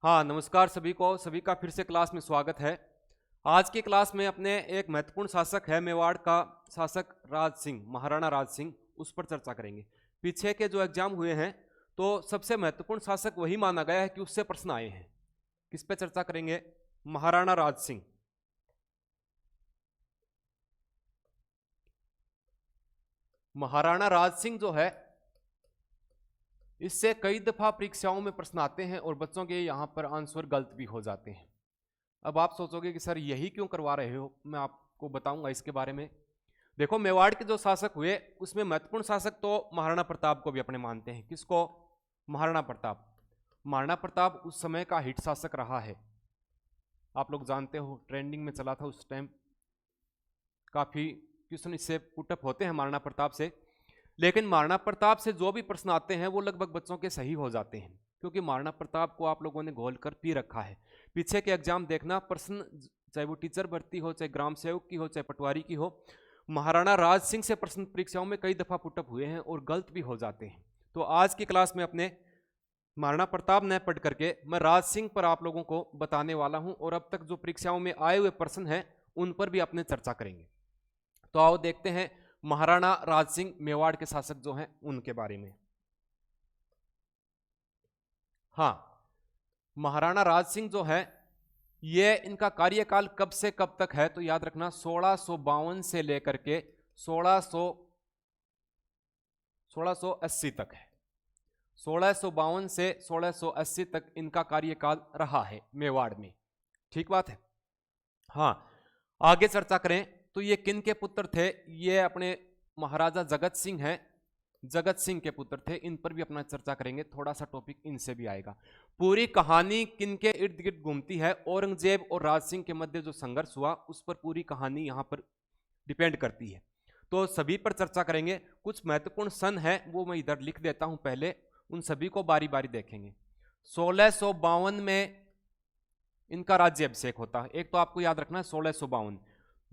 हाँ, नमस्कार सभी को। सभी का फिर से क्लास में स्वागत है। आज की क्लास में अपने एक महत्वपूर्ण शासक है मेवाड़ का शासक राज सिंह, महाराणा राज सिंह, उस पर चर्चा करेंगे। पीछे के जो एग्जाम हुए हैं तो सबसे महत्वपूर्ण शासक वही माना गया है कि उससे प्रश्न आए हैं। किस पे चर्चा करेंगे? महाराणा राज सिंह। महाराणा राज सिंह जो है, इससे कई दफा परीक्षाओं में प्रश्न आते हैं और बच्चों के यहाँ पर आंसर गलत भी हो जाते हैं। अब आप सोचोगे कि सर यही क्यों करवा रहे हो, मैं आपको बताऊंगा इसके बारे में। देखो, मेवाड़ के जो शासक हुए उसमें महत्वपूर्ण शासक तो महाराणा प्रताप को भी अपने मानते हैं। किसको? महाराणा प्रताप। महाराणा प्रताप उस समय का हिट शासक रहा है, आप लोग जानते हो, ट्रेंडिंग में चला था उस टाइम। काफी क्वेश्चन इससे पुटअप होते हैं महाराणा प्रताप से। लेकिन महाराणा प्रताप से जो भी प्रश्न आते हैं वो लगभग बच्चों के सही हो जाते हैं, क्योंकि महाराणा प्रताप को आप लोगों ने घोल कर पी रखा है। पीछे के एग्जाम देखना, प्रश्न चाहे वो टीचर भर्ती हो, चाहे ग्राम सेवक की हो, चाहे पटवारी की हो, महाराणा राज सिंह से प्रश्न परीक्षाओं में कई दफा पुटअप हुए हैं और गलत भी हो जाते हैं। तो आज की क्लास में अपने महाराणा प्रताप न पढ़ करके मैं राज सिंह पर आप लोगों को बताने वाला हूं, और अब तक जो परीक्षाओं में आए हुए प्रश्न हैं उन पर भी अपने चर्चा करेंगे। तो आओ देखते हैं महाराणा राज सिंह मेवाड़ के शासक जो हैं उनके बारे में। हाँ, महाराणा राज सिंह जो है, ये इनका कार्यकाल कब से कब तक है तो याद रखना 1652 से लेकर के 1680 तक है। 1652 से 1680 तक इनका कार्यकाल रहा है मेवाड़ में। ठीक बात है। हाँ, आगे चर्चा करें तो ये किन के पुत्र थे? ये अपने महाराजा जगत सिंह हैं, जगत सिंह के पुत्र थे। इन पर भी अपना चर्चा करेंगे, थोड़ा सा टॉपिक इनसे भी आएगा। पूरी कहानी किन के इर्द गिर्द घूमती है? औरंगजेब और राज सिंह के मध्य जो संघर्ष हुआ उस पर पूरी कहानी यहां पर डिपेंड करती है। तो सभी पर चर्चा करेंगे। कुछ महत्वपूर्ण सन है वो मैं इधर लिख देता हूं, पहले उन सभी को बारी बारी देखेंगे। 1652 में इनका राज्याभिषेक होता है। एक तो आपको याद रखना है 1652।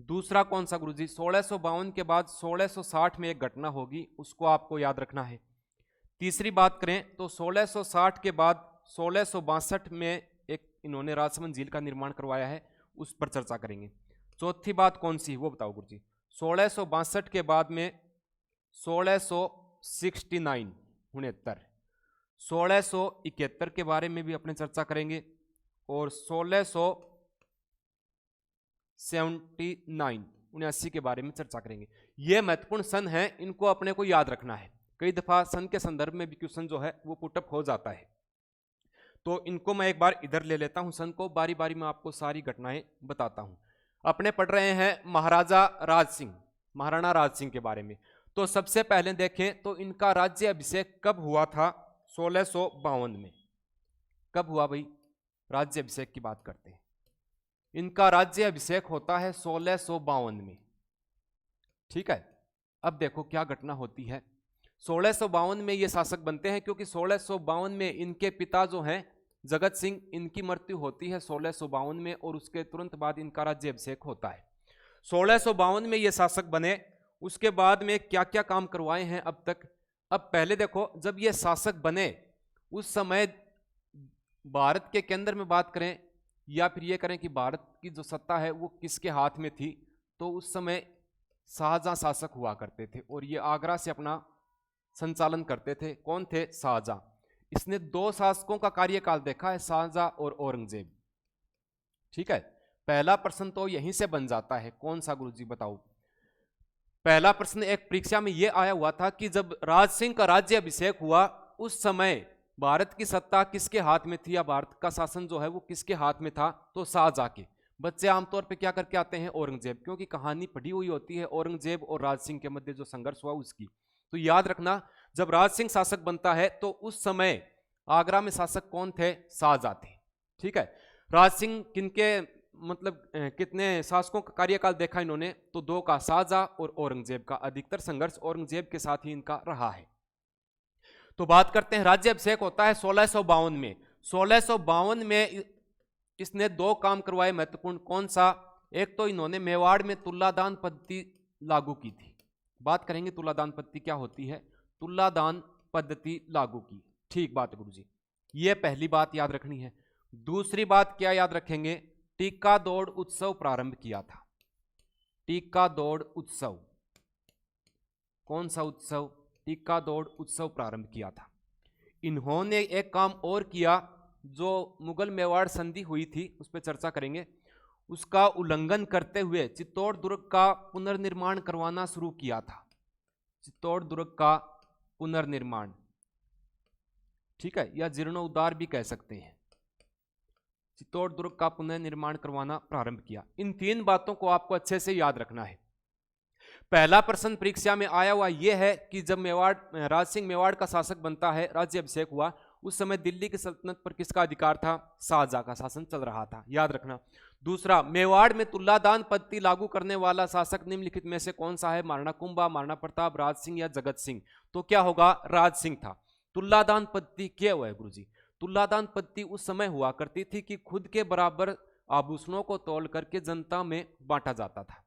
दूसरा कौन सा गुरुजी? 1652 के बाद 1660 में एक घटना होगी, उसको आपको याद रखना है। तीसरी बात करें तो 1660 के बाद 1662 में एक इन्होंने राजसमंद झील का निर्माण करवाया है, उस पर चर्चा करेंगे। चौथी बात कौन सी वो बताओ गुरुजी? 1662 के बाद में 1669 1671 के बारे में भी अपने चर्चा करेंगे, और 1679 के बारे में चर्चा करेंगे। ये महत्वपूर्ण सन है, इनको अपने को याद रखना है। कई दफा सन के संदर्भ में भी क्वेश्चन जो है वो पुटअप हो जाता है, तो इनको मैं एक बार इधर ले लेता हूं। सन को बारी बारी में आपको सारी घटनाएं बताता हूं। अपने पढ़ रहे हैं महाराजा राज सिंह, महाराणा राज सिंह के बारे में। तो सबसे पहले देखें तो इनका राज्य अभिषेक कब हुआ था? 1652 में। कब हुआ भाई? राज्य अभिषेक की बात करते हैं। इनका राज्य अभिषेक होता है 1652 में। ठीक है। अब देखो क्या घटना होती है। 1652 में ये शासक बनते हैं, क्योंकि 1652 में इनके पिता जो हैं जगत सिंह, इनकी मृत्यु होती है 1652 में, और उसके तुरंत बाद इनका राज्य अभिषेक होता है। 1652 में ये शासक बने। उसके बाद में क्या क्या काम करवाए हैं अब तक? अब पहले देखो, जब ये शासक बने उस समय भारत के केंद्र में बात करें, या फिर ये करें कि भारत की जो सत्ता है वो किसके हाथ में थी, तो उस समय शाहजहां शासक हुआ करते थे, और ये आगरा से अपना संचालन करते थे। कौन थे? शाहजहां। इसने दो शासकों का कार्यकाल देखा है, शाहजहां और औरंगजेब। ठीक है। पहला प्रश्न तो यहीं से बन जाता है, कौन सा गुरुजी बताओ? पहला प्रश्न एक परीक्षा में यह आया हुआ था कि जब राज सिंह का राज्य अभिषेक हुआ उस समय भारत की सत्ता किसके हाथ में थी, या भारत का शासन जो है वो किसके हाथ में था? तो शाहजहां के। बच्चे आमतौर पे क्या करके आते हैं? औरंगजेब, क्योंकि कहानी पढ़ी हुई होती है औरंगजेब और राज सिंह के मध्य जो संघर्ष हुआ उसकी। तो याद रखना, जब राज सिंह शासक बनता है तो उस समय आगरा में शासक कौन थे? शाहजहां थे। ठीक है। राज सिंह किनके मतलब कितने शासकों का कार्यकाल देखा इन्होंने? तो दो का, शाहजहां और औरंगजेब का। अधिकतर संघर्ष औरंगजेब के साथ ही इनका रहा है। तो बात करते हैं, राज्य अभिषेक होता है 1652 में। 1652 में इसने दो काम करवाए महत्वपूर्ण। कौन सा? एक तो इन्होंने मेवाड़ में तुलादान पद्धति लागू की थी। बात करेंगे तुलादान पद्धति क्या होती है। तुलादान पद्धति लागू की। ठीक बात है गुरुजी, ये पहली बात याद रखनी है। दूसरी बात क्या याद रखेंगे, टीका दौड़ उत्सव प्रारंभ किया था। टीका दौड़ उत्सव, कौन सा उत्सव? टीका दौड़ उत्सव प्रारंभ किया था। इन्होंने एक काम और किया, जो मुगल मेवाड़ संधि हुई थी उस पर चर्चा करेंगे, उसका उल्लंघन करते हुए चित्तौड़ दुर्ग का पुनर्निर्माण करवाना शुरू किया था। चित्तौड़ दुर्ग का पुनर्निर्माण, ठीक है, या जीर्णोद्धार भी कह सकते हैं। चित्तौड़ दुर्ग का पुनर्निर्माण करवाना प्रारंभ किया। इन तीन बातों को आपको अच्छे से याद रखना है। पहला प्रश्न परीक्षा में आया हुआ यह है कि जब मेवाड़ राज सिंह मेवाड़ का शासक बनता है, राज्य अभिषेक हुआ, उस समय दिल्ली की सल्तनत पर किसका अधिकार था? शाहजहां का शासन चल रहा था, याद रखना। दूसरा, मेवाड़ में तुल्लादान पद्धति लागू करने वाला शासक निम्नलिखित में से कौन सा है? महाराणा कुंभा, महाराणा प्रताप, राज सिंह या जगत सिंह? तो क्या होगा? राज सिंह था। तुल्लादान पद्धति क्या हुआ है गुरुजी? तुल्लादान पद्धति उस समय हुआ करती थी कि खुद के बराबर आभूषणों को तोल करके जनता में बांटा जाता था।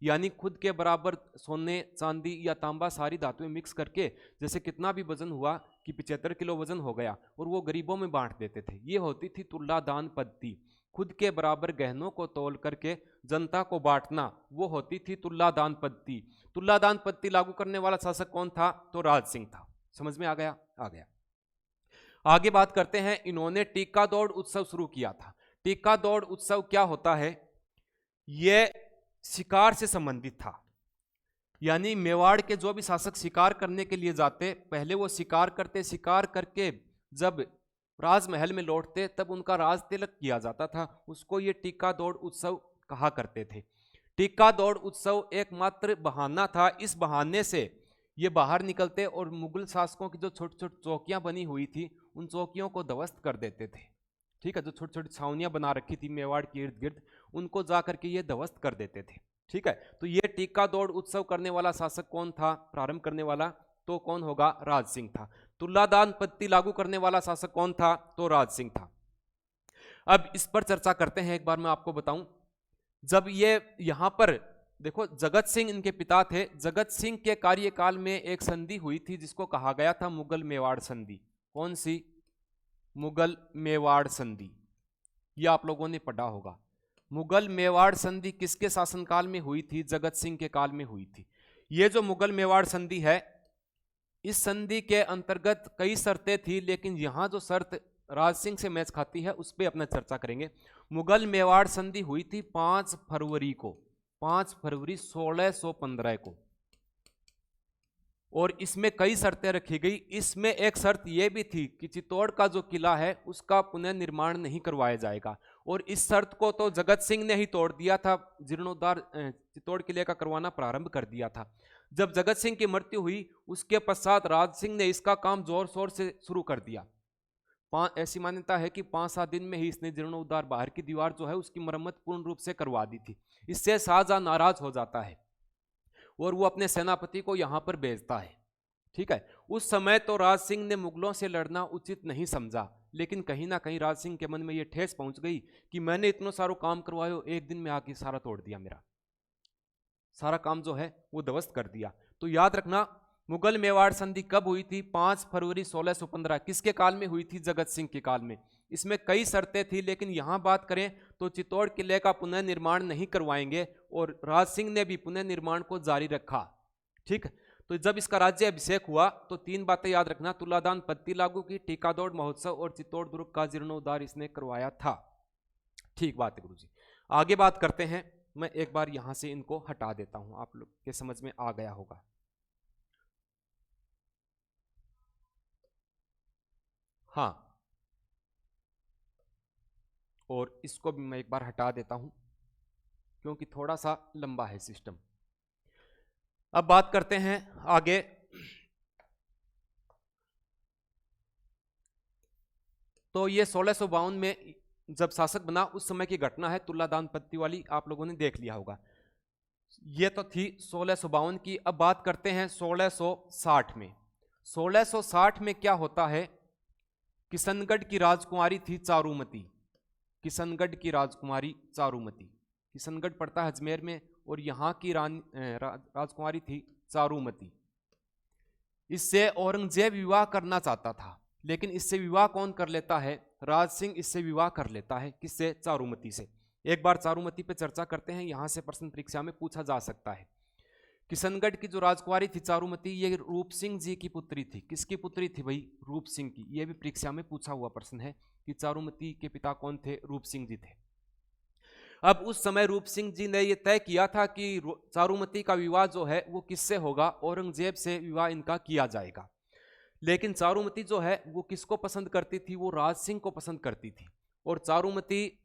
यानी खुद के बराबर सोने, चांदी या तांबा सारी धातुएं मिक्स करके, जैसे कितना भी वजन हुआ कि 75 किलो वजन हो गया, और वो गरीबों में बांट देते थे। ये होती थी तुल्लादान पद्धति। खुद के बराबर गहनों को तोल करके जनता को बांटना, वो होती थी तुल्लादान पद्धति। तुल्लादान पद्धति लागू करने वाला शासक कौन था? तो राज सिंह था। समझ में आ गया? आ गया। आगे बात करते हैं, इन्होंने टीका दौड़ उत्सव शुरू किया था। टीका दौड़ उत्सव क्या होता है? यह शिकार से संबंधित था। यानी मेवाड़ के जो भी शासक शिकार करने के लिए जाते, पहले वो शिकार करते, शिकार करके जब राजमहल में लौटते तब उनका राज तिलक किया जाता था। उसको ये टीका दौड़ उत्सव कहा करते थे। टीका दौड़ उत्सव एकमात्र बहाना था। इस बहाने से ये बाहर निकलते और मुगल शासकों की जो छोटी छोटी चौकियां बनी हुई थी, उन चौकियों को ध्वस्त कर देते थे। ठीक है, जो छोटी छोटी छावनियां बना रखी थी मेवाड़ के इर्द गिर्द, उनको जाकर के ये ध्वस्त कर देते थे। ठीक है, तो ये टीका दौड़ उत्सव करने वाला शासक कौन था? प्रारंभ करने वाला तो कौन होगा? राज सिंह था। तुल्लादान पद्धति लागू करने वाला शासक कौन था? तो राज सिंह था। अब इस पर चर्चा करते हैं। एक बार मैं आपको बताऊं, जब ये यहां पर देखो, जगत सिंह इनके पिता थे। जगत सिंह के कार्यकाल में एक संधि हुई थी जिसको कहा गया था मुगल मेवाड़ संधि। कौन सी? मुगल मेवाड़ संधि। ये आप लोगों ने पढ़ा होगा। मुगल मेवाड़ संधि किसके शासनकाल में हुई थी? जगत सिंह के काल में हुई थी। ये जो मुगल मेवाड़ संधि है, इस संधि के अंतर्गत कई शर्तें थी, लेकिन यहां जो शर्त राज सिंह से मैच खाती है उस पर अपना चर्चा करेंगे। मुगल मेवाड़ संधि हुई थी 5 फरवरी को, 5 फरवरी 1615 को, और इसमें कई शर्तें रखी गई। इसमें एक शर्त यह भी थी कि चित्तौड़ का जो किला है उसका पुनर्निर्माण नहीं करवाया जाएगा, और इस शर्त को तो जगत सिंह ने ही तोड़ दिया था। जीर्णोद्धार चित्तौड़ किले का करवाना प्रारंभ कर दिया था। जब जगत सिंह की मृत्यु हुई उसके पश्चात राज सिंह ने इसका काम जोर शोर से शुरू कर दिया। ऐसी मान्यता है कि 5-7 दिन में ही इसने जीर्णोद्धार, बाहर की दीवार जो है उसकी मरम्मत पूर्ण रूप से करवा दी थी। इससे शाहजहां नाराज हो जाता है और वो अपने सेनापति को यहां पर भेजता है। ठीक है, उस समय तो राज सिंह ने मुगलों से लड़ना उचित नहीं समझा, लेकिन कहीं ना कहीं राज सिंह के मन में ये ठेस पहुंच गई कि मैंने इतना सारा काम करवायो, एक दिन में आके सारा तोड़ दिया, मेरा सारा काम जो है वो ध्वस्त कर दिया। तो याद रखना, मुगल मेवाड़ संधि कब हुई थी? 5 फरवरी 1615। किसके काल में हुई थी? जगत सिंह के काल में। इसमें कई शर्तें थी, लेकिन यहां बात करें तो चित्तौड़ किले का पुनर्निर्माण नहीं करवाएंगे, और राज सिंह ने भी पुनर्निर्माण को जारी रखा। ठीक, तो जब इसका राज्य अभिषेक हुआ तो 3 बातें याद रखना: तुल्लादान पद्धति लागू की, टीका दौड़ महोत्सव, और चित्तौड़ दुर्ग का जीर्णोद्धार इसने करवाया था। ठीक बात है गुरुजी। आगे बात करते हैं। मैं एक बार यहां से इनको हटा देता हूं, आप लोग के समझ में आ गया होगा। हाँ, और इसको भी मैं एक बार हटा देता हूं क्योंकि थोड़ा सा लंबा है सिस्टम। अब बात करते हैं आगे। तो ये 1652 में जब शासक बना उस समय की घटना है, तुल्लादान पद्धति वाली, आप लोगों ने देख लिया होगा। ये तो थी 1652 की। अब बात करते हैं 1660 में। 1660 में क्या होता है? किशनगढ़ की राजकुमारी थी चारुमती। किशनगढ़ की राजकुमारी चारुमती। किशनगढ़ पड़ता है अजमेर में, और यहाँ की राजकुमारी थी चारुमती। इससे औरंगजेब विवाह करना चाहता था। लेकिन इससे विवाह कौन कर लेता है? राज सिंह इससे विवाह कर लेता है। किससे? चारुमती से। एक बार चारुमती पे चर्चा करते हैं, यहां से प्रश्न परीक्षा में पूछा जा सकता है। किशनगढ़ की जो राजकुमारी थी चारुमती, ये रूप सिंह जी की पुत्री थी। किसकी पुत्री थी भाई? रूप सिंह की। ये भी परीक्षा में पूछा हुआ प्रश्न है कि चारुमती के पिता कौन थे? रूप सिंह जी थे। अब उस समय रूप सिंह जी ने यह तय किया था कि चारुमती का विवाह जो है वो किससे होगा? औरंगजेब से विवाह इनका किया जाएगा। लेकिन चारुमती जो है वो किसको पसंद करती थी? वो राज सिंह को पसंद करती थी। और चारुमती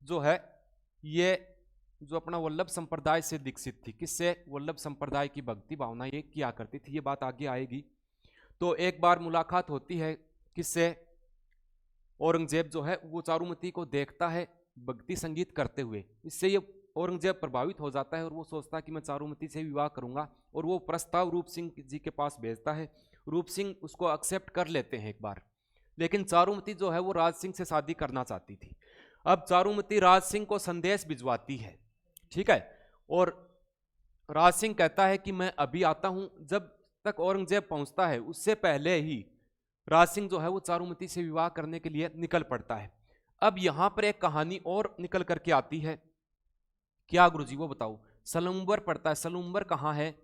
जो है ये जो अपना वल्लभ संप्रदाय से दीक्षित थी। किससे? वल्लभ संप्रदाय की भक्ति भावना ये किया करती थी। ये बात आगे आएगी। तो एक बार मुलाकात होती है किससे? औरंगजेब जो है वो चारुमती को देखता है भक्ति संगीत करते हुए। इससे ये औरंगजेब प्रभावित हो जाता है और वो सोचता है कि मैं चारुमती से विवाह करूंगा, और वो प्रस्ताव रूप सिंह जी के पास भेजता है। रूप सिंह उसको एक्सेप्ट कर लेते हैं एक बार, लेकिन चारुमती जो है वो राज सिंह से शादी करना चाहती थी। अब चारुमती राज सिंह को संदेश भिजवाती है, ठीक है, और राज सिंह कहता है कि मैं अभी आता हूं। जब तक औरंगजेब पहुंचता है उससे पहले ही राज सिंह जो है वो चारुमती से विवाह करने के लिए निकल पड़ता है। अब यहां पर एक कहानी और निकल करके आती है। क्या गुरुजी? वो बताओ। सलूम्बर पड़ता है। सलूम्बर कहां है?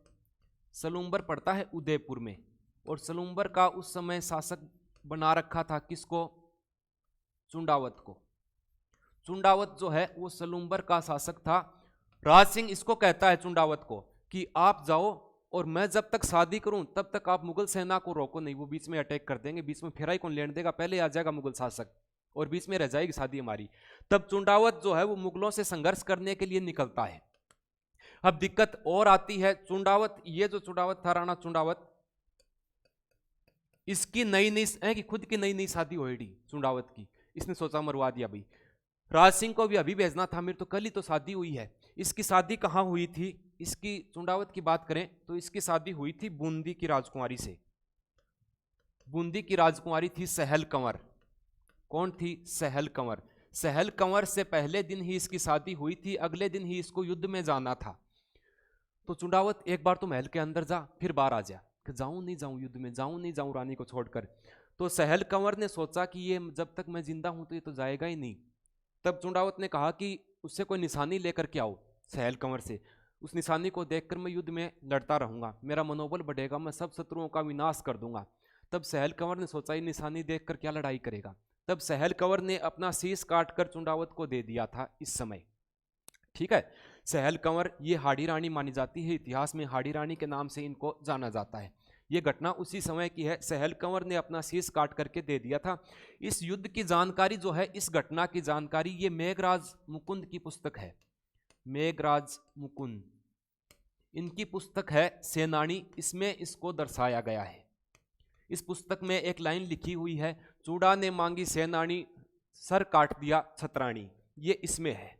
सलूम्बर पड़ता है उदयपुर में। और सलूम्बर का उस समय शासक बना रखा था किसको? चुंडावत को। चुंडावत जो है वो सलूम्बर का शासक था। राज सिंह इसको कहता है चुंडावत को कि आप जाओ और मैं जब तक शादी करूं तब तक आप मुगल सेना को रोको नहीं, वो बीच में अटैक कर देंगे, बीच में फेरा ही कौन लेने देगा, पहले आ जाएगा मुगल शासक और बीच में रह जाएगी शादी हमारी। तब चुंडावत जो है वो मुगलों से संघर्ष करने के लिए निकलता है। अब दिक्कत और आती है। चुंडावत, ये जो चुंडावत था राणा चुंडावत, इसकी नई नई कि खुद की नई नई शादी होगी चुंडावत की। इसने सोचा मरवा दिया भाई, राज सिंह को भी अभी भेजना था, मेरी तो कल ही तो शादी हुई है। इसकी शादी कहाँ हुई थी? इसकी चुंडावत की बात करें तो इसकी शादी हुई थी बूंदी की राजकुमारी से। बूंदी की राजकुमारी थी सहल कंवर। कौन थी? सहल कंवर। सहल कंवर से पहले दिन ही इसकी शादी हुई थी, अगले दिन ही इसको युद्ध में जाना था। तो चुंडावत एक बार तो महल के अंदर जा, फिर बाहर आ जा, कि जाऊं नहीं जाऊं युद्ध में, जाऊं नहीं जाऊं रानी को छोड़कर। तो सहल कंवर ने सोचा कि ये जब तक मैं जिंदा हूं तो ये तो जाएगा ही नहीं। तब चुंडावत ने कहा कि उससे कोई निशानी लेकर के आओ, सहल कंवर से। उस निशानी को देखकर मैं युद्ध में लड़ता रहूंगा, मेरा मनोबल बढ़ेगा, मैं सब शत्रुओं का विनाश कर दूंगा। तब सहल कंवर ने सोचा ये निशानी देखकर क्या लड़ाई करेगा। तब सहल कंवर ने अपना शीश काटकर चुंडावत को दे दिया था इस समय, ठीक है। सहल कंवर ये हाड़ी रानी मानी जाती है, इतिहास में हाड़ी रानी के नाम से इनको जाना जाता है। ये घटना उसी समय की है। सहल कंवर ने अपना शीश काट करके दे दिया था। इस युद्ध की जानकारी जो है, इस घटना की जानकारी, ये मेघराज मुकुंद की पुस्तक है। मेघराज मुकुंद, इनकी पुस्तक है सेनानी, इसमें इसको दर्शाया गया है। इस पुस्तक में एक लाइन लिखी हुई है, चूड़ा ने मांगी सेनानी, सर काट दिया छतरानी। ये इसमें है,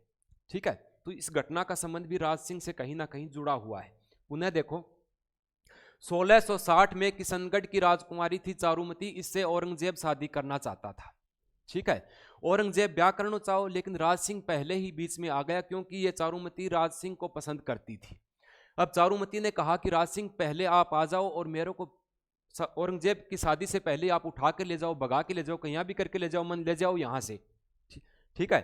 ठीक है। तो इस घटना का संबंध भी राज सिंह से कहीं ना कहीं जुड़ा हुआ है। पुनः देखो, 1660 में किशनगढ़ की राजकुमारी थी चारुमती, इससे औरंगजेब शादी करना चाहता था, ठीक है। औरंगजेब ब्याह करना चाहो, लेकिन राज सिंह पहले ही बीच में आ गया, क्योंकि ये चारुमती राज सिंह को पसंद करती थी। अब चारुमती ने कहा कि राज सिंह पहले आप आ जाओ और मेरे को औरंगजेब की शादी से पहले आप उठा के ले जाओ, भगा के ले जाओ, कहीं भी करके ले जाओ, मन ले जाओ यहां से, ठीक है।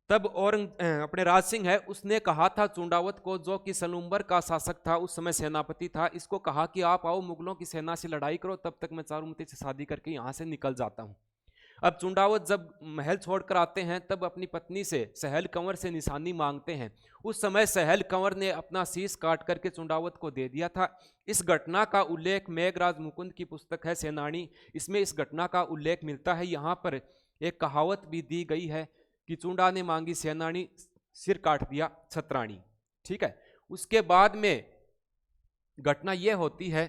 तब अपने राज सिंह है, उसने कहा था चुंडावत को, जो कि सलूम्बर का शासक था, उस समय सेनापति था, इसको कहा कि आप आओ मुगलों की सेना से लड़ाई करो, तब तक मैं चारुमती से शादी करके यहां से निकल जाता हूं। अब चुंडावत जब महल छोड़कर आते हैं तब अपनी पत्नी से, सहल कंवर से निशानी मांगते हैं। उस समय सहल कंवर ने अपना शीश काट करके चुंडावत को दे दिया था। इस घटना का उल्लेख मेघराज मुकुंद की पुस्तक है सेनानी, इसमें इस घटना का उल्लेख मिलता है। यहाँ पर एक कहावत भी दी गई है कि चूड़ा ने मांगी सेनानी, सिर काट दिया छतरानी, ठीक है। उसके बाद में घटना यह होती है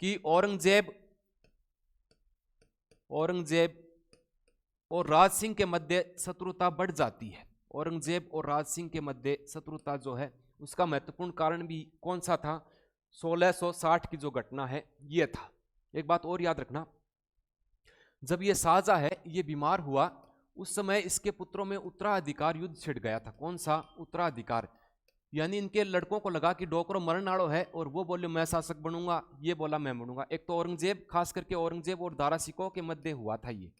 कि औरंगजेब और राज सिंह के मध्य शत्रुता बढ़ जाती है। औरंगजेब और राज सिंह के मध्य शत्रुता जो है, उसका महत्वपूर्ण कारण भी कौन सा था? 1660 की जो घटना है यह था। एक बात और याद रखना, जब यह शाहजहां है ये बीमार हुआ, उस समय इसके पुत्रों में उत्तराधिकार युद्ध छिड़ गया था। कौन सा? उत्तराधिकार। यानी इनके लड़कों को लगा कि डोकरो मरण आड़ो है और वो बोले मैं शासक बनूंगा, ये बोला मैं बनूंगा। एक तो औरंगजेब, खास करके औरंगजेब और दारा सिकोह के मध्य हुआ था ये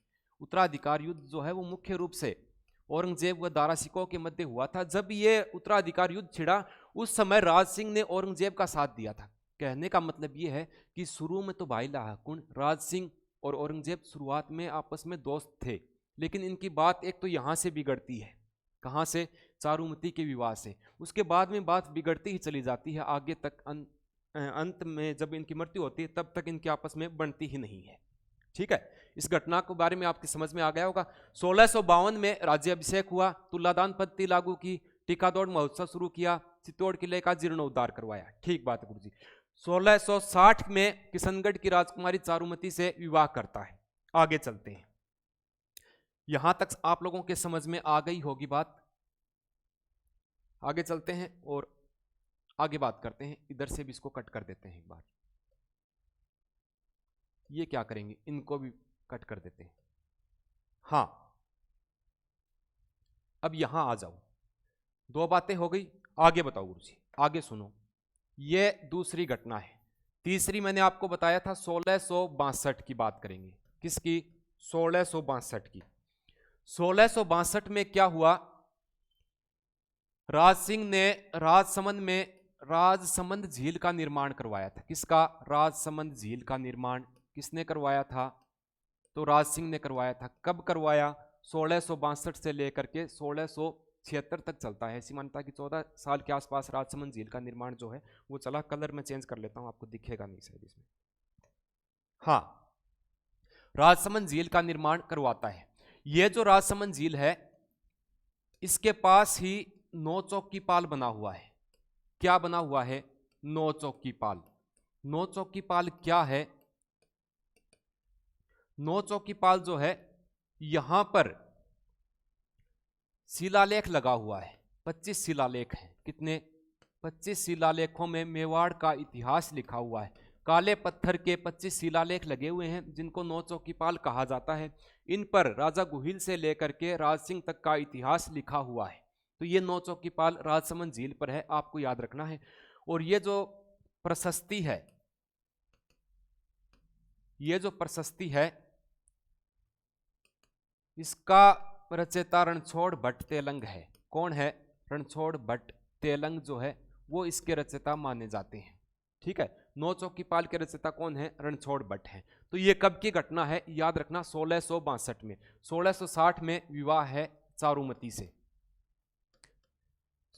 उत्तराधिकार युद्ध जो है, वो मुख्य रूप से औरंगजेब व दारा सिकोह के मध्य हुआ था। जब ये उत्तराधिकार युद्ध छिड़ा उस समय राज सिंह ने औरंगजेब का साथ दिया था। कहने का मतलब ये है कि शुरू में तो भाई लाकुन राज सिंह और औरंगजेब शुरुआत में आपस में दोस्त थे, लेकिन इनकी बात एक तो यहाँ से बिगड़ती है, कहाँ से, चारुमती के विवाह से। उसके बाद में बात बिगड़ती ही चली जाती है आगे तक, अंत में जब इनकी मृत्यु होती है तब तक इनकी आपस में बनती ही नहीं है। ठीक है, इस घटना के बारे में आपकी समझ में आ गया होगा। 1652 में राज्याभिषेक हुआ, तुलादान पद्धति लागू की, टीकादौड़ महोत्सव शुरू किया, चित्तौड़ किले का जीर्णोद्धार करवाया। ठीक बात है गुरु जी। 1660 में किशनगढ़ की राजकुमारी चारुमती से विवाह करता है। आगे चलते हैं, यहां तक आप लोगों के समझ में आ गई होगी बात। आगे चलते हैं और आगे बात करते हैं। इधर से भी इसको कट कर देते हैं एक बार, ये क्या करेंगे, इनको भी कट कर देते हैं। हाँ, अब यहां आ जाओ, दो बातें हो गई। आगे बताओ गुरु जी, आगे सुनो। ये दूसरी घटना है। तीसरी मैंने आपको बताया था 1662 की बात करेंगे। किसकी? 1662 की। 1662 में क्या हुआ, राज सिंह ने राजसमंद झील का निर्माण करवाया था। किसका? राजसमंद झील का निर्माण किसने करवाया था? तो राज सिंह ने करवाया था। कब करवाया? 1662 से लेकर के 1676 तक चलता है। ऐसी मान्यता कि 14 साल के आसपास राजसमंद झील का निर्माण जो है वो चला। कलर में चेंज कर लेता हूं, आपको दिखेगा नहीं शायद इसमें। हाँ, राजसमंद झील का निर्माण करवाता है। ये जो राजसमंद झील है इसके पास ही नौ चौकी पाल बना हुआ है। क्या बना हुआ है? नौ चौकी पाल। नौ चौकी पाल क्या है? नौ चौकी पाल जो है, यहां पर शिलालेख लगा हुआ है। 25 शिलालेख हैं। कितने? 25 शिलालेखों में मेवाड़ का इतिहास लिखा हुआ है। काले पत्थर के 25 शिलालेख लगे हुए हैं जिनको नौ चौकीपाल कहा जाता है। इन पर राजा गुहिल से लेकर के राज सिंह तक का इतिहास लिखा हुआ है। तो ये नौ चौकीपाल राजसमंद झील पर है, आपको याद रखना है। और ये जो प्रशस्ति है, ये जो प्रशस्ति है इसका रचयिता रणछोड़ भट्ट तेलंग है। कौन है? रणछोड़ भट्ट तेलंग जो है वो इसके रचयिता माने जाते हैं। ठीक है, नौ चौकीपाल के रचयिता कौन है? रणछोड़ भट्ट है। तो ये कब की घटना है? याद रखना 1662 में। 1660 में विवाह है चारुमती से।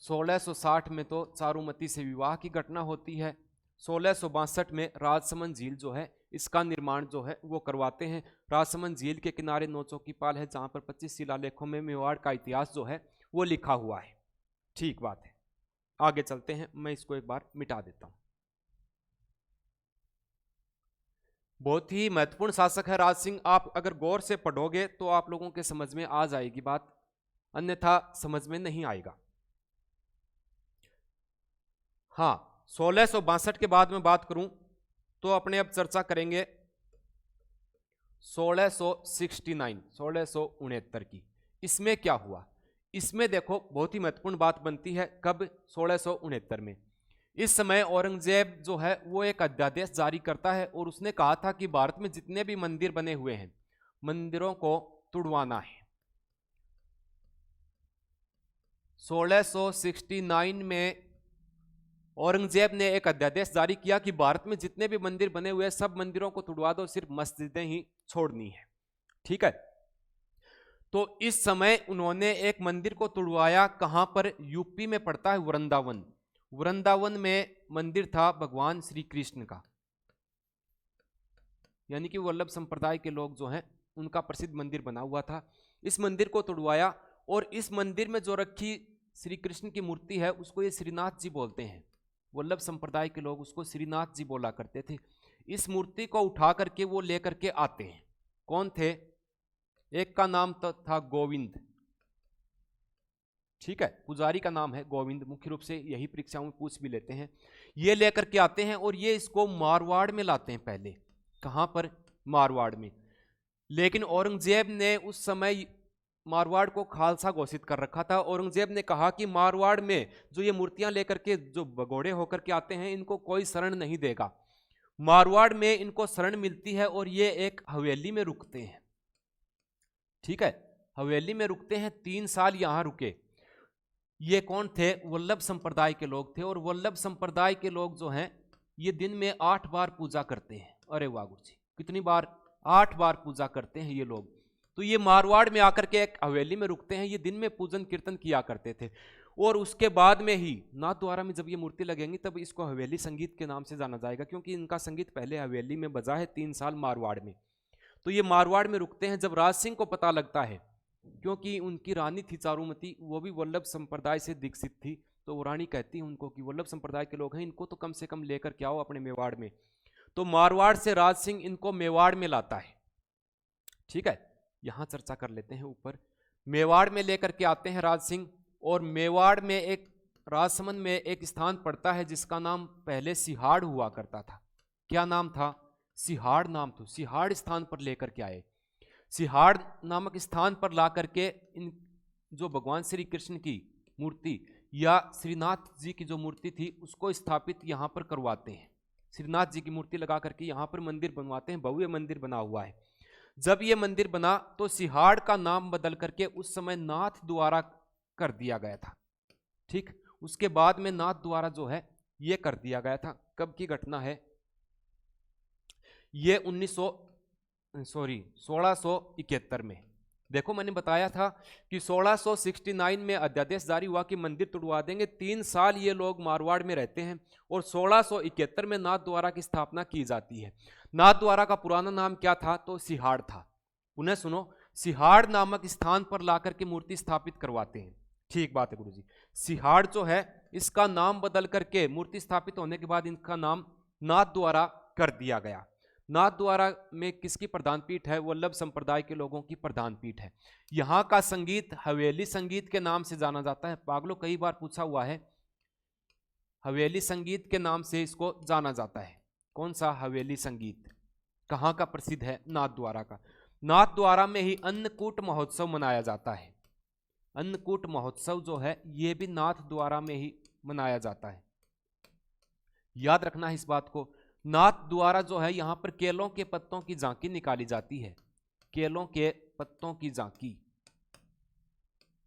1660 में तो चारुमती से विवाह की घटना होती है। 1662 में राजसमंद झील जो है इसका निर्माण जो है वो करवाते हैं। राजसमंद झील के किनारे नौ चौकीपाल है जहां पर 25 शिलालेखों में मेवाड़ का इतिहास जो है वो लिखा हुआ है। ठीक बात है, आगे चलते हैं। मैं इसको एक बार मिटा देता हूं। बहुत ही महत्वपूर्ण शासक है राज सिंह। आप अगर गौर से पढ़ोगे तो आप लोगों के समझ में आ जाएगी बात, अन्यथा समझ में नहीं आएगा। हाँ, 1662 के बाद में बात करूं तो अपने अब चर्चा करेंगे 1669 की। इसमें क्या हुआ? इसमें देखो बहुत ही महत्वपूर्ण बात बनती है। कब? 1669 में। इस समय औरंगजेब जो है वो एक अध्यादेश जारी करता है और उसने कहा था कि भारत में जितने भी मंदिर बने हुए हैं मंदिरों को तुड़वाना है। 1669 में औरंगजेब ने एक अध्यादेश जारी किया कि भारत में जितने भी मंदिर बने हुए हैं सब मंदिरों को तुड़वा दो, सिर्फ मस्जिदें ही छोड़नी है। ठीक है, तो इस समय उन्होंने एक मंदिर को तुड़वाया। कहां पर? यूपी में पड़ता है वृंदावन। वृंदावन में मंदिर था भगवान श्री कृष्ण का, यानी कि वल्लभ संप्रदाय के लोग जो हैं उनका प्रसिद्ध मंदिर बना हुआ था। इस मंदिर को तुड़वाया और इस मंदिर में जो रखी श्री कृष्ण की मूर्ति है उसको ये श्रीनाथ जी बोलते हैं। वल्लभ संप्रदाय के लोग उसको श्रीनाथ जी बोला करते थे। इस मूर्ति को उठा करके वो लेकर के आते हैं। कौन थे? एक का नाम तो था गोविंद। ठीक है, पुजारी का नाम है गोविंद। मुख्य रूप से यही परीक्षाओं में पूछ भी लेते हैं। ये लेकर के आते हैं और ये इसको मारवाड़ में लाते हैं पहले। कहां पर? मारवाड़ में। लेकिन औरंगजेब ने उस समय मारवाड़ को खालसा घोषित कर रखा था। औरंगजेब ने कहा कि मारवाड़ में जो ये मूर्तियां लेकर के जो भगोड़े होकर के आते हैं इनको कोई शरण नहीं देगा। मारवाड़ में इनको शरण मिलती है और ये एक हवेली में रुकते हैं। ठीक है, हवेली में रुकते हैं, 3 साल यहां रुके। ये कौन थे? वल्लभ संप्रदाय के लोग थे। और वल्लभ संप्रदाय के लोग जो हैं ये दिन में 8 बार पूजा करते हैं। अरे वाह गुरु जी, कितनी बार? 8 बार पूजा करते हैं ये लोग। तो ये मारवाड़ में आकर के एक हवेली में रुकते हैं, ये दिन में पूजन कीर्तन किया करते थे। और उसके बाद में ही नाथद्वारा में जब ये मूर्ति लगेंगी तब इसको हवेली संगीत के नाम से जाना जाएगा, क्योंकि इनका संगीत पहले हवेली में बजा है 3 साल मारवाड़ में। तो ये मारवाड़ में रुकते हैं। जब राज सिंह को पता लगता है, क्योंकि उनकी रानी थी चारुमती, वो भी वल्लभ संप्रदाय से दीक्षित थी, तो वो रानी कहती है उनको कि वल्लभ संप्रदाय के लोग हैं, इनको तो कम से कम लेकर के आओ अपने मेवाड़ में। तो मारवाड़ से राज सिंह इनको मेवाड़ में लाता है। ठीक है, यहां चर्चा कर लेते हैं ऊपर। मेवाड़ में लेकर के आते हैं राज सिंह, और मेवाड़ में एक राजसमंद में एक स्थान पड़ता है जिसका नाम पहले सिहाड़ हुआ करता था। क्या नाम था? सिहाड़ नाम था। सिहाड़ स्थान पर लेकर के आए। सिहाड़ नामक स्थान पर ला करके इन जो भगवान श्री कृष्ण की मूर्ति या श्रीनाथ जी की जो मूर्ति थी उसको स्थापित यहाँ पर करवाते हैं। श्रीनाथ जी की मूर्ति लगा करके यहाँ पर मंदिर बनवाते हैं, भव्य मंदिर बना हुआ है। जब ये मंदिर बना तो सिहाड़ का नाम बदल करके उस समय नाथ द्वारा कर दिया गया था। ठीक, उसके बाद में नाथ द्वारा जो है ये कर दिया गया था। कब की घटना है ये? 1671 में। देखो मैंने बताया था कि 1669 में अध्यादेश जारी हुआ कि मंदिर तुड़वा देंगे। 3 साल ये लोग मारवाड़ में रहते हैं और 1671 में नाथ द्वारा की स्थापना की जाती है। नाथ द्वारा का पुराना नाम क्या था? तो सिहाड़ था। पुनः सुनो, सिहाड़ नामक स्थान पर लाकर के मूर्ति स्थापित करवाते हैं। ठीक बात है गुरुजी। सिहाड़ जो है इसका नाम बदल करके मूर्ति स्थापित होने के बाद इनका नाम नाथ द्वारा कर दिया गया। नाथ द्वारा में किसकी प्रधान पीठ है? वल्लभ संप्रदाय के लोगों की प्रधान पीठ है। यहाँ का संगीत हवेली संगीत के नाम से जाना जाता है। पागलों, कई बार पूछा हुआ है, हवेली संगीत के नाम से इसको जाना जाता है। कौन सा हवेली संगीत? कहाँ का प्रसिद्ध है? नाथ द्वारा का। नाथ द्वारा में ही अन्नकूट महोत्सव मनाया जाता है। अन्नकूट महोत्सव जो है ये भी नाथ द्वारा में ही मनाया जाता है। याद रखना है इस बात को। नाथ द्वारा जो है यहां पर केलों के पत्तों की झांकी निकाली जाती है। केलों के पत्तों की झांकी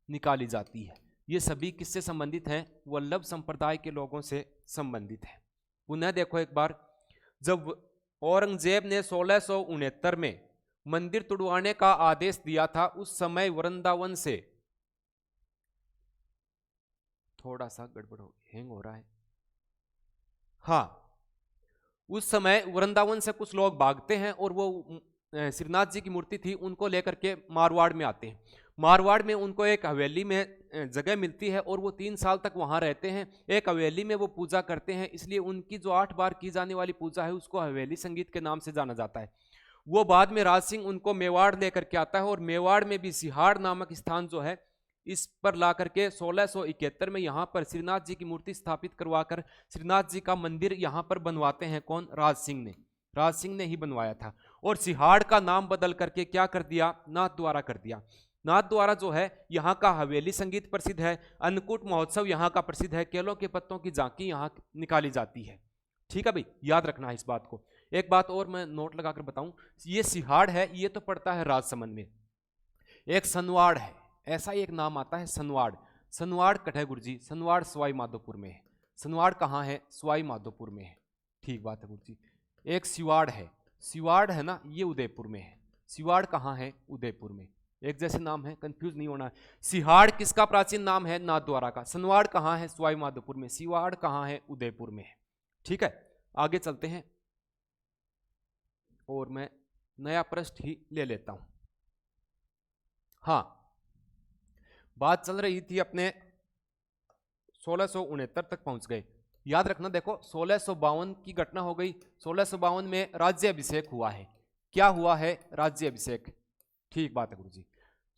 निकाली जाती है। ये सभी किससे संबंधित हैं? वल्लभ संप्रदाय के लोगों से संबंधित है। पुनः देखो एक बार, जब औरंगजेब ने 1669 में मंदिर तुड़वाने का आदेश दिया था, उस समय वृंदावन से थोड़ा सा गड़बड़ हैंग हो रहा है। हाँ, उस समय वृंदावन से कुछ लोग भागते हैं और वो श्रीनाथ जी की मूर्ति थी उनको लेकर के मारवाड़ में आते हैं। मारवाड़ में उनको एक हवेली में जगह मिलती है और वो 3 साल तक वहां रहते हैं। एक हवेली में वो पूजा करते हैं, इसलिए उनकी जो 8 बार की जाने वाली पूजा है उसको हवेली संगीत के नाम से जाना जाता है। वो बाद में राज सिंह उनको मेवाड़ लेकर के आता है और मेवाड़ में भी सिहाड़ नामक स्थान जो है इस पर ला करके 1671 में यहाँ पर श्रीनाथ जी की मूर्ति स्थापित करवाकर श्रीनाथ जी का मंदिर यहाँ पर बनवाते हैं। कौन? राज सिंह ने। राज सिंह ने ही बनवाया था। और सिहाड़ का नाम बदल करके क्या कर दिया? नाथ द्वारा कर दिया। नाथ द्वारा जो है यहाँ का हवेली संगीत प्रसिद्ध है, अन्नकूट महोत्सव यहाँ का प्रसिद्ध है, केलों के पत्तों की झांकी यहाँ निकाली जाती है। ठीक है भाई, याद रखना है इस बात को। एक बात और मैं नोट लगाकर बताऊं, ये सिहाड़ है ये तो पड़ता है राजसमंद में। एक सनवाड़ है, ऐसा ही एक नाम आता है सनवाड़। सनवाड़ कठे गुरु जी? सनवाड़ सवाई माधोपुर में है। सनवाड़ कहाँ है? सवाई माधोपुर में है। ठीक बात है गुरु जी। एक सिवाड़ है, सिवाड़ है ना, ये उदयपुर में है। सिवाड़ कहाँ है? उदयपुर में। एक जैसे नाम है, कंफ्यूज नहीं होना है। सिहाड़ किसका प्राचीन नाम है? नाथ द्वारा का। सनवाड़ कहाँ है? सवाई माधोपुर में। सिवाड़ कहाँ है? उदयपुर में है। ठीक है, आगे चलते हैं और मैं नया पृष्ठ ही ले लेता हूं। हाँ, बात चल रही थी अपने 1669 तक पहुंच गए। याद रखना, देखो 1652 की घटना हो गई। 1652 में राज्य अभिषेक हुआ है। क्या हुआ है? राज्य अभिषेक। ठीक बात है गुरुजी।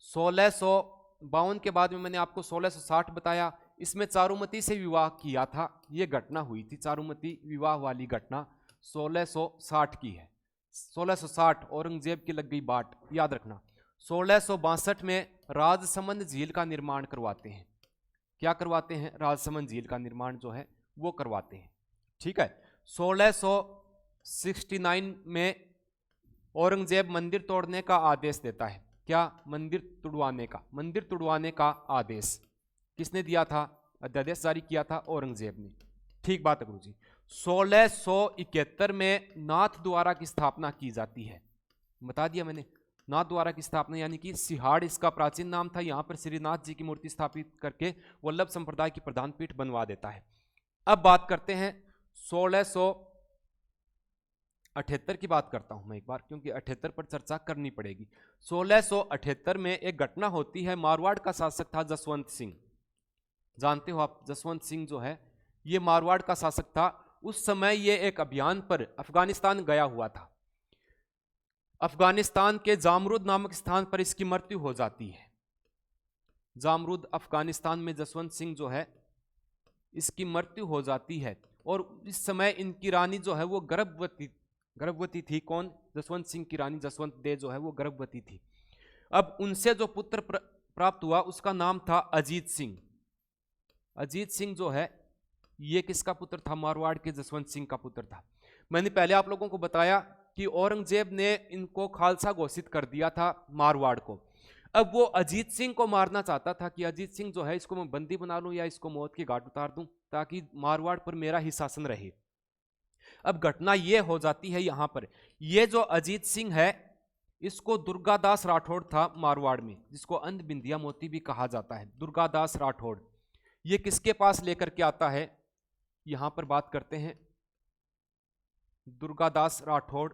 1652 के बाद में मैंने आपको 1660 बताया, इसमें चारुमती से विवाह किया था। यह घटना हुई थी, चारुमती विवाह वाली घटना 1660 की है। 1660 औरंगजेब की लग गई बाट, याद रखना। 1662 में राजसमंद झील का निर्माण करवाते हैं। क्या करवाते हैं? राजसमंद झील का निर्माण जो है वो करवाते हैं। ठीक है। 1669 में औरंगजेब मंदिर तोड़ने का आदेश देता है। क्या? मंदिर तुड़वाने का आदेश किसने दिया था? अध्यादेश जारी किया था औरंगजेब ने। ठीक बात है गुरुजी। 1671 में नाथ द्वारा की स्थापना की जाती है। बता दिया मैंने, नाथ द्वारा की स्थापना, यानी कि सिहाड़ इसका प्राचीन नाम था। यहां पर श्रीनाथ जी की मूर्ति स्थापित करके वल्लभ संप्रदाय की प्रधान पीठ बनवा देता है। अब बात करते हैं 1678 की बात करता हूं मैं एक बार, क्योंकि 78 पर चर्चा करनी पड़ेगी। 1678 में एक घटना होती है। मारवाड़ का शासक था जसवंत सिंह। जानते हो आप, जसवंत सिंह जो है ये मारवाड़ का शासक था। उस समय ये एक अभियान पर अफगानिस्तान गया हुआ था। अफगानिस्तान के जामरूद नामक स्थान पर इसकी मृत्यु हो जाती है। जामरूद अफगानिस्तान में जसवंत सिंह जो है इसकी मृत्यु हो जाती है। और इस समय इनकी रानी जो है वो गर्भवती थी। कौन? जसवंत सिंह की रानी जसवंत दे जो है वो गर्भवती थी। अब उनसे जो पुत्र प्राप्त हुआ उसका नाम था अजीत सिंह। अजीत सिंह जो है ये किसका पुत्र था? मारवाड़ के जसवंत सिंह का पुत्र था। मैंने पहले आप लोगों को बताया कि औरंगजेब ने इनको खालसा घोषित कर दिया था मारवाड़ को। अब वो अजीत सिंह को मारना चाहता था कि अजीत सिंह जो है इसको मैं बंदी बना लूं या इसको मौत की घाट उतार दूं, ताकि मारवाड़ पर मेरा ही शासन रहे। अब घटना ये हो जाती है यहां पर, ये जो अजीत सिंह है इसको दुर्गादास राठौड़ था मारवाड़ में, जिसको अंध बिंदिया मोती भी कहा जाता है। दुर्गादास राठौड़ ये किसके पास लेकर के आता है? यहां पर बात करते हैं दुर्गादास राठौड़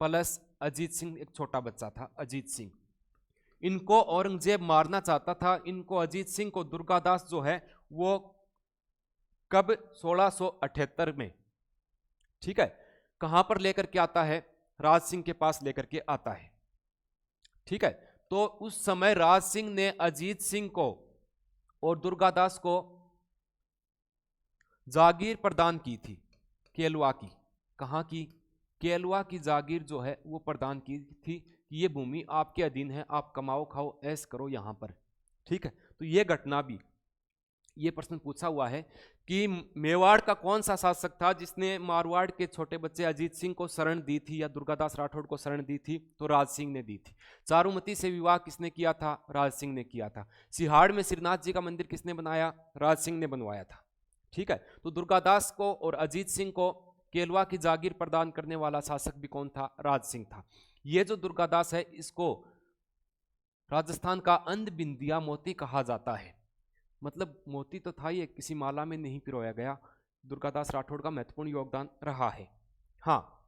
प्लस अजीत सिंह, एक छोटा बच्चा था अजीत सिंह। इनको औरंगजेब मारना चाहता था। इनको अजीत सिंह को दुर्गादास जो है वो कब? 1678 में। ठीक है। कहां पर लेकर के आता है? राज सिंह के पास लेकर के आता है। ठीक है। तो उस समय राज सिंह ने अजीत सिंह को और दुर्गादास को जागीर प्रदान की थी, केलवा की। कहां की? केलवा की जागीर जो है वो प्रदान की थी कि ये भूमि आपके अधीन है, आप कमाओ खाओ ऐश करो यहां पर। ठीक है। तो ये घटना भी, ये प्रश्न पूछा हुआ है कि मेवाड़ का कौन सा शासक था जिसने मारवाड़ के छोटे बच्चे अजीत सिंह को शरण दी थी या दुर्गादास राठौड़ को शरण दी थी? तो राज सिंह ने दी थी। चारुमती से विवाह किसने किया था? राज सिंह ने किया था। सिहाड़ में श्रीनाथ जी का मंदिर किसने बनाया? राज सिंह ने बनवाया था। ठीक है। तो दुर्गादास को और अजीत सिंह को केलवा की जागीर प्रदान करने वाला शासक भी कौन था? राज सिंह था। ये जो दुर्गादास है इसको राजस्थान का अंध बिंदिया मोती कहा जाता है। मतलब मोती तो था, ये किसी माला में नहीं पिरोया गया। दुर्गादास राठौड़ का महत्वपूर्ण योगदान रहा है। हाँ,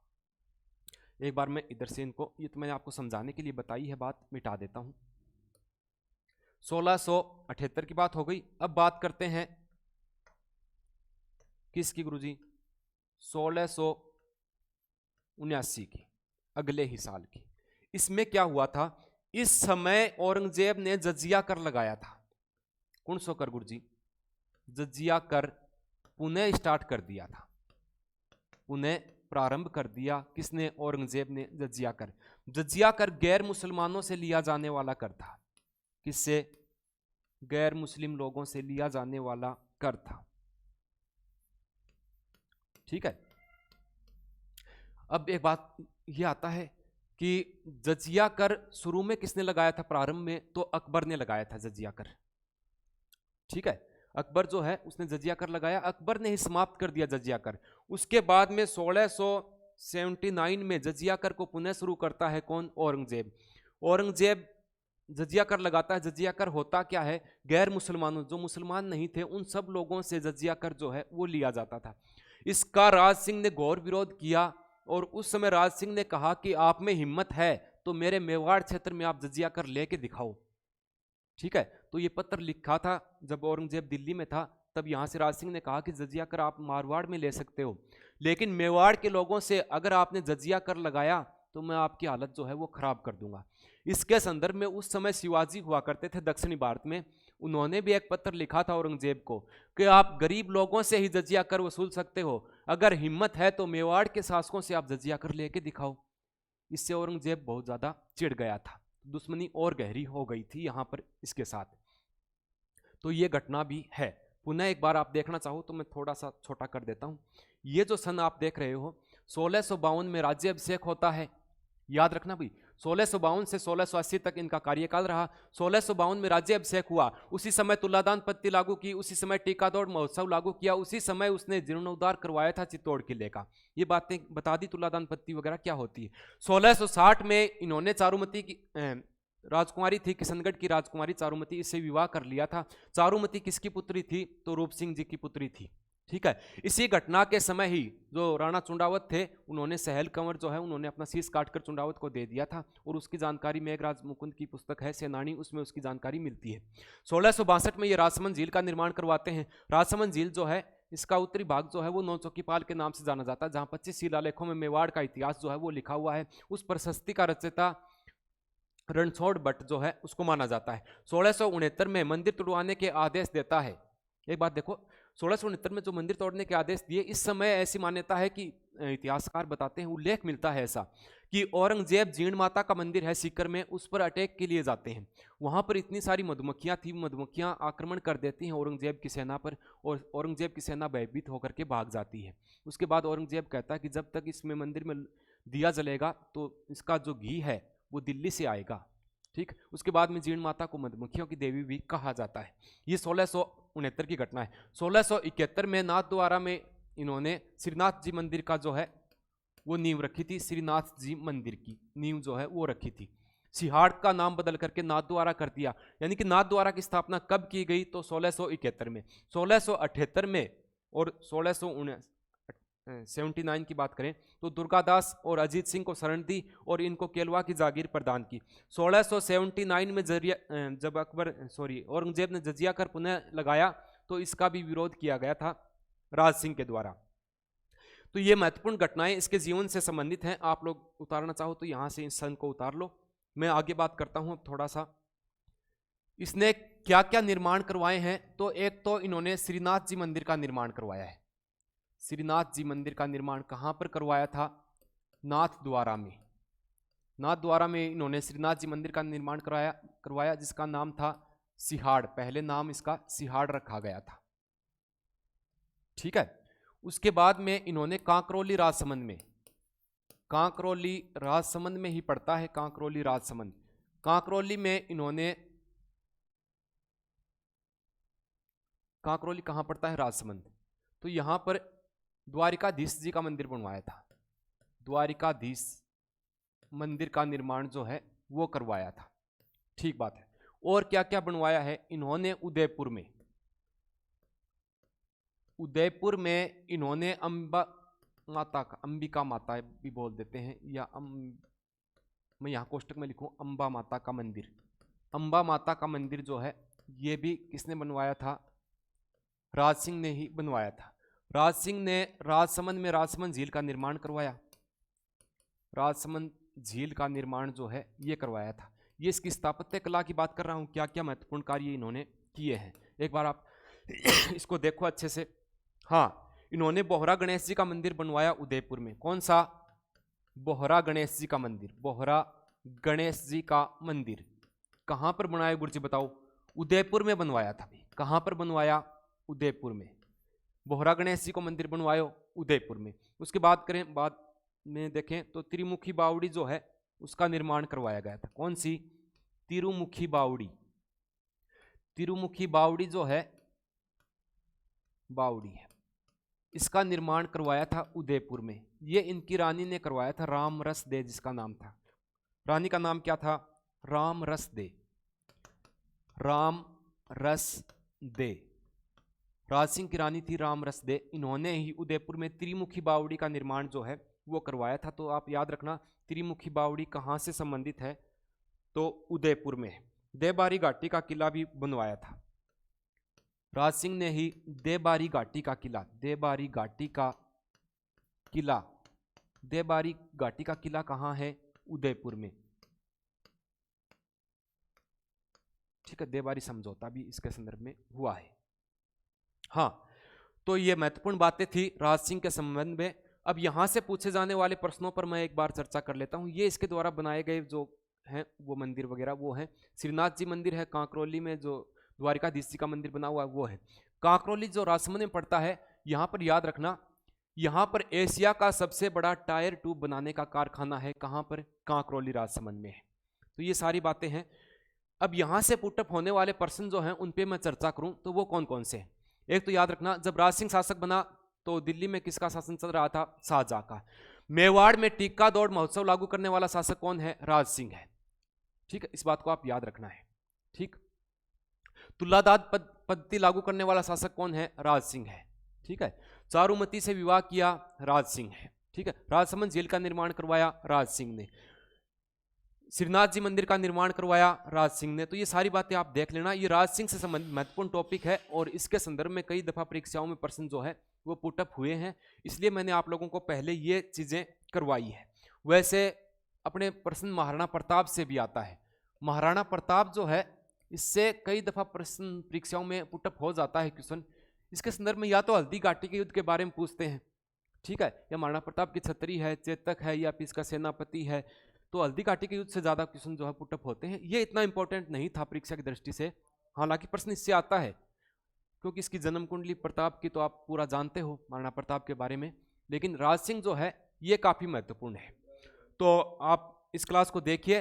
एक बार मैं इधर से इनको, ये तो मैंने आपको समझाने के लिए बताई है बात, मिटा देता हूं। 1678 की बात हो गई। अब बात करते हैं किसकी गुरुजी? 1679 की, अगले ही साल की। इसमें क्या हुआ था? इस समय औरंगजेब ने जजिया कर लगाया था। कौन सो कर गुरुजी? जजिया कर पुनः स्टार्ट कर दिया था, पुनः प्रारंभ कर दिया। किसने? औरंगजेब ने जजिया कर। जजिया कर गैर मुसलमानों से लिया जाने वाला कर था। किससे? गैर मुस्लिम लोगों से लिया जाने वाला कर था। ठीक है। अब एक बात यह आता है कि जजिया कर शुरू में किसने लगाया था? प्रारंभ में तो अकबर ने लगाया था जजिया कर। ठीक है। अकबर जो है उसने जजिया कर लगाया, अकबर ने ही समाप्त कर दिया जजिया कर। उसके बाद में 1679 में जजिया कर को पुनः शुरू करता है कौन? औरंगजेब। औरंगजेब जजिया कर लगाता है। जजिया कर होता क्या है? गैर मुसलमानों, जो मुसलमान नहीं थे उन सब लोगों से जजिया कर जो है वो लिया जाता था। इसका राज सिंह ने घोर विरोध किया और उस समय राज सिंह ने कहा कि आप में हिम्मत है तो मेरे मेवाड़ क्षेत्र में आप जजिया कर लेके दिखाओ। ठीक है। तो ये पत्र लिखा था जब औरंगजेब दिल्ली में था, तब यहां से राज सिंह ने कहा कि जजिया कर आप मारवाड़ में ले सकते हो, लेकिन मेवाड़ के लोगों से अगर आपने जजिया कर लगाया तो मैं आपकी हालत जो है वो खराब कर दूंगा। इसके संदर्भ में उस समय शिवाजी हुआ करते थे दक्षिणी भारत में, उन्होंने भी एक पत्र लिखा था औरंगजेब को कि आप गरीब लोगों से ही जजिया कर वसूल सकते हो, अगर हिम्मत है तो मेवाड़ के शासकों से आप जजिया कर लेके दिखाओ। इससे औरंगजेब बहुत ज्यादा चिढ़ गया था। दुश्मनी और गहरी हो गई थी यहाँ पर इसके साथ। तो ये घटना भी है। पुनः एक बार आप देखना चाहो तो मैं थोड़ा सा छोटा कर देता हूँ। ये जो सन आप देख रहे हो 1652 में राज्याभिषेक होता है, याद रखना भाई, 1652 से 1680 तक इनका कार्यकाल रहा। 1652 में राज्याभिषेक हुआ, उसी समय तुलादान पत्ती लागू की, उसी समय टीका दौड़ महोत्सव लागू किया, उसी समय उसने जीर्णोद्धार करवाया था चित्तौड़ किले का। ये बातें बता दी, तुलादान पत्ती वगैरह क्या होती है। 1660 में इन्होंने चारुमती की राजकुमारी थी, किशनगढ़ की राजकुमारी चारुमती, इससे विवाह कर लिया था। चारुमती किसकी पुत्री थी? तो रूप सिंह जी की पुत्री थी। ठीक है। इसी घटना के समय ही जो राणा चुंडावत थे, उन्होंने सहल कंवर जो है उन्होंने अपना शीश काटकर चुंडावत को दे दिया था, और उसकी जानकारी मेघराज मुकुंद की पुस्तक है सेनानी, उसमें उसकी जानकारी मिलती है। 1662 में ये राजसमंद झील का निर्माण करवाते हैं। राजसमंद झील जो है इसका उत्तरी भाग जो है वो नौचौकीपाल के नाम से जाना जाता है, जहां 25 शिलालेखों में मेवाड़ का इतिहास जो है वो लिखा हुआ है। उस प्रशस्ति का रचयिता रणछोड़ भट्ट जो है उसको माना जाता है। 1669 में मंदिर तुड़वाने के आदेश देता है। एक बात देखो, 1669 में जो मंदिर तोड़ने के आदेश दिए, इस समय ऐसी मान्यता है कि इतिहासकार बताते हैं, उल्लेख मिलता है ऐसा कि औरंगजेब जीर्ण माता का मंदिर है सीकर में, उस पर अटैक के लिए जाते हैं। वहां पर इतनी सारी मधुमक्खियां थी, मधुमक्खियां आक्रमण कर देती हैं औरंगजेब की सेना पर, और औरंगजेब की सेना भयभीत होकर के भाग जाती है। उसके बाद औरंगजेब कहता है कि जब तक इसमें मंदिर में दिया जलेगा तो इसका जो घी है वो दिल्ली से आएगा। ठीक। उसके बाद में जीर्ण माता को मधुमक्खियों की देवी भी कहा जाता है। ये 1669 की घटना है। 1671 में नाथद्वारा में इन्होंने श्रीनाथ जी मंदिर का जो है वो नींव रखी थी। श्रीनाथ जी मंदिर की नींव जो है वो रखी थी। सिहाड़ का नाम बदल करके नाथद्वारा कर दिया। यानी कि नाथद्वारा की स्थापना कब की गई? तो 1671 में। 1678 में और 1679 की बात करें तो दुर्गादास और अजीत सिंह को शरण दी और इनको केलवा की जागीर प्रदान की। 1679 में जब औरंगजेब ने जजिया कर पुनः लगाया तो इसका भी विरोध किया गया था राज सिंह के द्वारा। तो ये महत्वपूर्ण घटनाएं इसके जीवन से संबंधित हैं। आप लोग उतारना चाहो तो यहां से इस सन को उतार लो। मैं आगे बात करता हूं थोड़ा सा। इसने क्या क्या निर्माण करवाए हैं? तो एक तो इन्होंने श्रीनाथ जी मंदिर का निर्माण करवाया है। श्रीनाथ जी मंदिर का निर्माण कहां पर करवाया था? नाथद्वारा में। नाथद्वारा में इन्होंने श्रीनाथ जी मंदिर का निर्माण करवाया जिसका नाम था सिहाड़। पहले नाम इसका सिहाड़ रखा गया था। ठीक है। उसके बाद में इन्होंने कांकरोली राजसमंद में, कांकरोली राजसमंद में ही पड़ता है कांकरोली राजसमंद, कांकरोली में इन्होंने, कांकरोली कहां पड़ता है? राजसमंद। तो यहां पर द्वारिकाधीश जी का मंदिर बनवाया था। द्वारिकाधीश मंदिर का निर्माण जो है वो करवाया था। ठीक बात है। और क्या क्या बनवाया है इन्होंने? उदयपुर में, उदयपुर में इन्होंने अंबिका माता भी बोल देते हैं, या मैं यहां कोष्टक में लिखूं अंबा माता का मंदिर। अंबा माता का मंदिर जो है ये भी किसने बनवाया था? राज सिंह ने ही बनवाया था। राज सिंह ने राजसमंद में राजसमंद झील का निर्माण करवाया। राजसमंद झील का निर्माण जो है ये करवाया था। ये इसकी स्थापत्य कला की बात कर रहा हूं, क्या क्या महत्वपूर्ण कार्य इन्होंने किए हैं। एक बार आप इसको देखो अच्छे से। हाँ, इन्होंने बोहरा गणेश जी का मंदिर बनवाया उदयपुर में। कौन सा? बोहरा गणेश जी का मंदिर। बोहरा गणेश जी का मंदिर कहां पर बनाया गुरुजी बताओ? उदयपुर में बनवाया था। कहां पर बनवाया? उदयपुर में। बोहरा गणेश जी को मंदिर बनवायो उदयपुर में। उसके बाद करें, बाद में देखें तो त्रिमुखी बावड़ी जो है उसका निर्माण करवाया गया था। कौन सी? तिरुमुखी बावड़ी। तिरुमुखी बावड़ी जो है बावड़ी है, इसका निर्माण करवाया था उदयपुर में। ये इनकी रानी ने करवाया था, राम रस दे जिसका नाम था। रानी का नाम क्या था? राम रस दे। राम रस दे राज सिंह की रानी थी राम रस दे। इन्होंने ही उदयपुर में त्रिमुखी बावड़ी का निर्माण जो है वो करवाया था। तो आप याद रखना त्रिमुखी बावड़ी कहाँ से संबंधित है? तो उदयपुर में। देवबारी घाटी का किला भी बनवाया था। राज सिंह ने ही देवबारी घाटी का किला, देवबारी घाटी का किला, देवबारी घाटी का किला कहाँ है? उदयपुर में। ठीक है। देवबारी समझौता भी इसके संदर्भ में हुआ है। हाँ, तो ये महत्वपूर्ण बातें थी राज सिंह के संबंध में। अब यहां से पूछे जाने वाले प्रश्नों पर मैं एक बार चर्चा कर लेता हूं। ये इसके द्वारा बनाए गए जो हैं वो मंदिर वगैरह वो हैं। श्रीनाथ जी मंदिर है कांकरोली में, जो द्वारिकाधीश जी का मंदिर बना हुआ है वो है। कांकरोली जो राजसमंद में पड़ता है, यहाँ पर याद रखना, यहाँ पर एशिया का सबसे बड़ा टायर ट्यूब बनाने का कारखाना है। कहाँ पर? कांकरोली राजसमंद में है। तो ये सारी बातें हैं। अब यहाँ से पुटअप होने वाले पर्सन जो हैं उन पे मैं चर्चा करूँ तो वो कौन कौन से हैं। एक तो याद रखना, जब राज सिंह शासक बना तो दिल्ली में किसका शासन चल रहा था? शाहजहां का। मेवाड़ में टीका दौड़ महोत्सव लागू करने वाला शासक कौन है? राज सिंह है। ठीक है, इस बात को आप याद रखना है। ठीक, तुलादाद पद्धति लागू करने वाला शासक कौन है? राज सिंह है। ठीक है, चारुमती से विवाह किया, राज सिंह है। ठीक है, राजसमंद जेल का निर्माण करवाया, राज सिंह ने। श्रीनाथ जी मंदिर का निर्माण करवाया, राज सिंह ने। तो ये सारी बातें आप देख लेना, ये राज सिंह से संबंधित महत्वपूर्ण टॉपिक है और इसके संदर्भ में कई दफा परीक्षाओं में प्रश्न जो है वो पुटअप हुए हैं, इसलिए मैंने आप लोगों को पहले ये चीजें करवाई है। वैसे अपने प्रश्न महाराणा प्रताप से भी आता है। महाराणा प्रताप जो है इससे कई दफा प्रश्न परीक्षाओं में पुटअप हो जाता है क्वेश्चन। इसके संदर्भ में या तो हल्दी घाटी के युद्ध के बारे में पूछते हैं, ठीक है, या महाराणा प्रताप की छतरी है, चेतक है, या फिर इसका सेनापति है। तो हल्दी घाटी के युद्ध से ज्यादा क्वेश्चन जो है पुटअप होते हैं। ये इतना इंपॉर्टेंट नहीं था परीक्षा की दृष्टि से, हालांकि प्रश्न इससे आता है क्योंकि इसकी जन्म कुंडली प्रताप की तो आप पूरा जानते हो महाराणा प्रताप के बारे में, लेकिन राज सिंह जो है ये काफी महत्वपूर्ण है। तो आप इस क्लास को देखिए।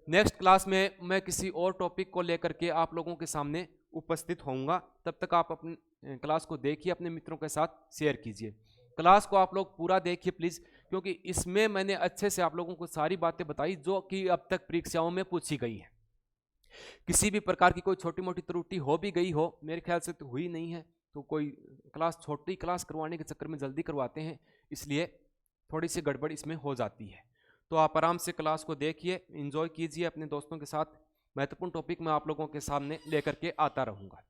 नेक्स्ट क्लास में मैं किसी और टॉपिक को लेकर के आप लोगों के सामने उपस्थित होऊंगा। तब तक आप अपने क्लास को देखिए, अपने मित्रों के साथ शेयर कीजिए। क्लास को आप लोग पूरा देखिए प्लीज, क्योंकि इसमें मैंने अच्छे से आप लोगों को सारी बातें बताई जो कि अब तक परीक्षाओं में पूछी गई है। किसी भी प्रकार की कोई छोटी मोटी त्रुटि हो भी गई हो, मेरे ख्याल से तो हुई नहीं है, तो कोई क्लास छोटी क्लास करवाने के चक्कर में जल्दी करवाते हैं, इसलिए थोड़ी सी गड़बड़ इसमें हो जाती है। तो आप आराम से क्लास को देखिए, एंजॉय कीजिए अपने दोस्तों के साथ। महत्वपूर्ण टॉपिक मैं आप लोगों के सामने लेकर के आता रहूँगा।